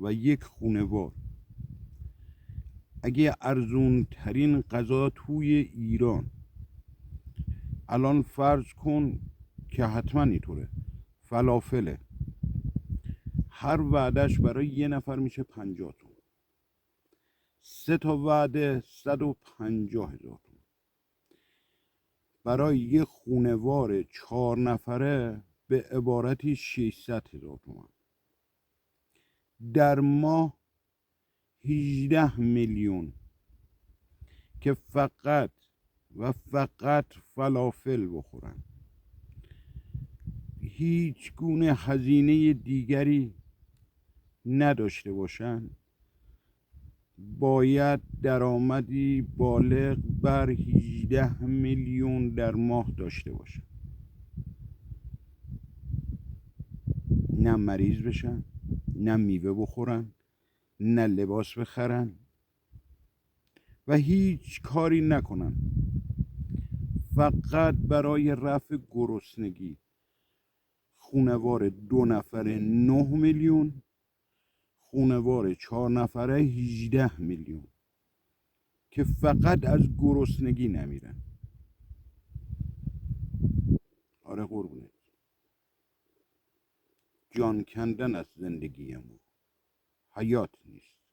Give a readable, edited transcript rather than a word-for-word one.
و یک خونوار. اگه ارزون ترین غذا توی ایران الان فرض کن که حتما اینطوره، فلافله، هر وعدهش برای یه نفر میشه 50 تومن، 3 تا وعده 150,000 تومن. برای یه خونوار 4 نفره به عبارتی 600,000 تومن. در ماه 18 میلیون که فقط و فقط فلافل بخورن، هیچ گونه هزینه دیگری نداشته باشن، باید درآمدی بالغ بر 18 میلیون در ماه داشته باشن. نه مریض بشن، نه میوه بخورن، نه لباس بخرن و هیچ کاری نکنن، فقط برای رفع گرسنگی. خونوار 2 نفره 9 میلیون، خونوار 4 نفره 18 میلیون که فقط از گرسنگی نمیرن. آره قربونت، جان کندن از زندگی ما حیات نیست.